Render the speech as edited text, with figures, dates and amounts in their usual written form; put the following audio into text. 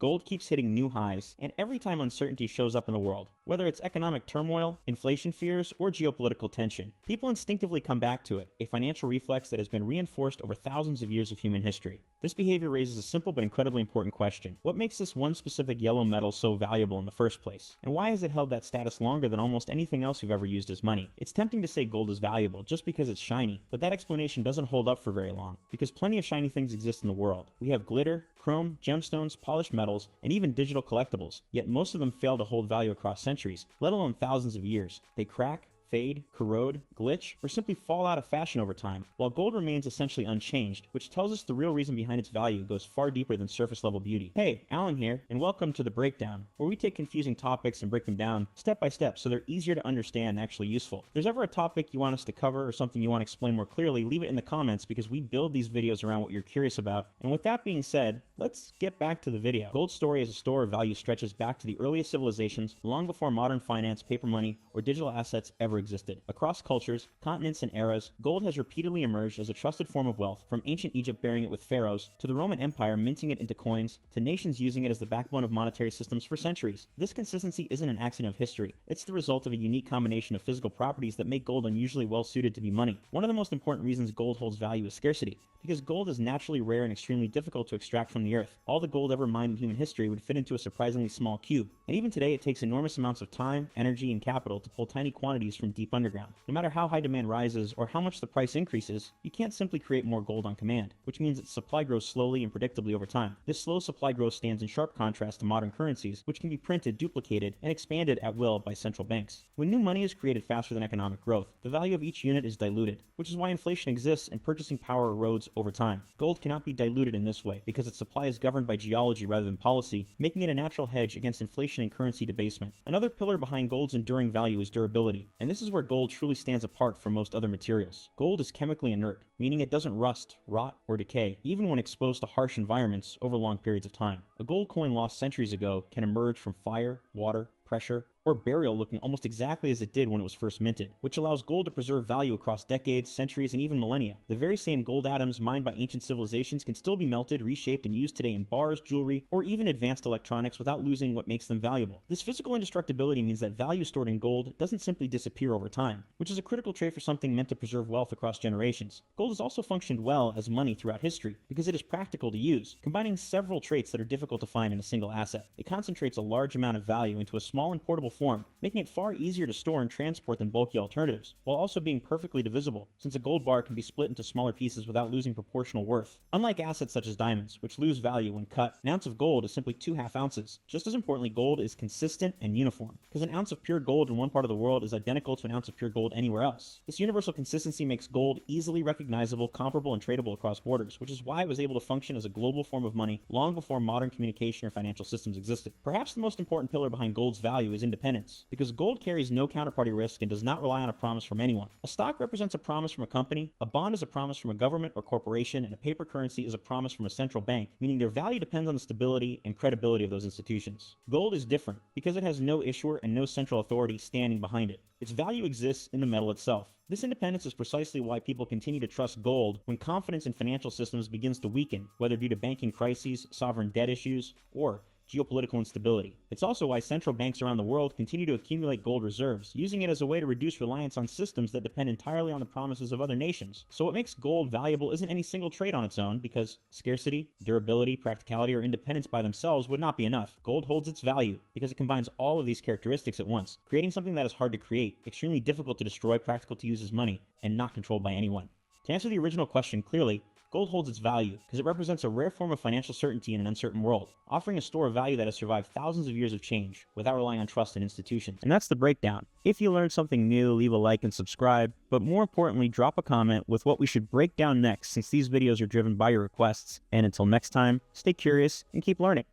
Gold keeps hitting new highs, and every time uncertainty shows up in the world, whether it's economic turmoil, inflation fears, or geopolitical tension, people instinctively come back to it, a financial reflex that has been reinforced over thousands of years of human history. This behavior raises a simple but incredibly important question. What makes this one specific yellow metal so valuable in the first place? And why has it held that status longer than almost anything else we've ever used as money? It's tempting to say gold is valuable just because it's shiny, but that explanation doesn't hold up for very long, because plenty of shiny things exist in the world. We have glitter, chrome, gemstones, polished metals, and even digital collectibles, yet most of them fail to hold value across centuries, let alone thousands of years. They crack, fade, corrode, glitch, or simply fall out of fashion over time, while gold remains essentially unchanged, which tells us the real reason behind its value goes far deeper than surface level beauty. Hey, Alan here, and welcome to The Breakdown, where we take confusing topics and break them down step by step so they're easier to understand and actually useful. If there's ever a topic you want us to cover or something you want to explain more clearly, leave it in the comments because we build these videos around what you're curious about. And with that being said, let's get back to the video. Gold's story as a store of value stretches back to the earliest civilizations, long before modern finance, paper money, or digital assets ever existed. Across cultures, continents, and eras, gold has repeatedly emerged as a trusted form of wealth, from ancient Egypt bearing it with pharaohs, to the Roman Empire minting it into coins, to nations using it as the backbone of monetary systems for centuries. This consistency isn't an accident of history. It's the result of a unique combination of physical properties that make gold unusually well suited to be money. One of the most important reasons gold holds value is scarcity, because gold is naturally rare and extremely difficult to extract from the earth. All the gold ever mined in human history would fit into a surprisingly small cube, and even today it takes enormous amounts of time, energy, and capital to pull tiny quantities from deep underground. No matter how high demand rises or how much the price increases, you can't simply create more gold on command, which means its supply grows slowly and predictably over time. This slow supply growth stands in sharp contrast to modern currencies, which can be printed, duplicated, and expanded at will by central banks. When new money is created faster than economic growth, the value of each unit is diluted, which is why inflation exists and purchasing power erodes over time. Gold cannot be diluted in this way because its supply is governed by geology rather than policy, making it a natural hedge against inflation and currency debasement. Another pillar behind gold's enduring value is durability, and this is where gold truly stands apart from most other materials. Gold is chemically inert, meaning it doesn't rust, rot, or decay, even when exposed to harsh environments over long periods of time. A gold coin lost centuries ago can emerge from fire, water, pressure, or burial looking almost exactly as it did when it was first minted, which allows gold to preserve value across decades, centuries, and even millennia. The very same gold atoms mined by ancient civilizations can still be melted, reshaped, and used today in bars, jewelry, or even advanced electronics without losing what makes them valuable. This physical indestructibility means that value stored in gold doesn't simply disappear over time, which is a critical trait for something meant to preserve wealth across generations. Gold has also functioned well as money throughout history because it is practical to use, combining several traits that are difficult to find in a single asset. It concentrates a large amount of value into a small and portable form, making it far easier to store and transport than bulky alternatives, while also being perfectly divisible, since a gold bar can be split into smaller pieces without losing proportional worth. Unlike assets such as diamonds, which lose value when cut, an ounce of gold is simply 2 half ounces. Just as importantly, gold is consistent and uniform, because an ounce of pure gold in one part of the world is identical to an ounce of pure gold anywhere else. This universal consistency makes gold easily recognizable, comparable, and tradable across borders, which is why it was able to function as a global form of money long before modern communication or financial systems existed. Perhaps the most important pillar behind gold's value is independence, because gold carries no counterparty risk and does not rely on a promise from anyone. A stock represents a promise from a company, a bond is a promise from a government or corporation, and a paper currency is a promise from a central bank, meaning their value depends on the stability and credibility of those institutions. Gold is different because it has no issuer and no central authority standing behind it. Its value exists in the metal itself. This independence is precisely why people continue to trust gold when confidence in financial systems begins to weaken, whether due to banking crises, sovereign debt issues, or geopolitical instability. It's also why central banks around the world continue to accumulate gold reserves, using it as a way to reduce reliance on systems that depend entirely on the promises of other nations. So what makes gold valuable isn't any single trait on its own, because scarcity, durability, practicality, or independence by themselves would not be enough. Gold holds its value because it combines all of these characteristics at once, creating something that is hard to create, extremely difficult to destroy, practical to use as money, and not controlled by anyone. To answer the original question clearly, gold holds its value because it represents a rare form of financial certainty in an uncertain world, offering a store of value that has survived thousands of years of change without relying on trust in institutions. And that's the breakdown. If you learned something new, leave a like and subscribe, but more importantly, drop a comment with what we should break down next, since these videos are driven by your requests. And until next time, stay curious and keep learning.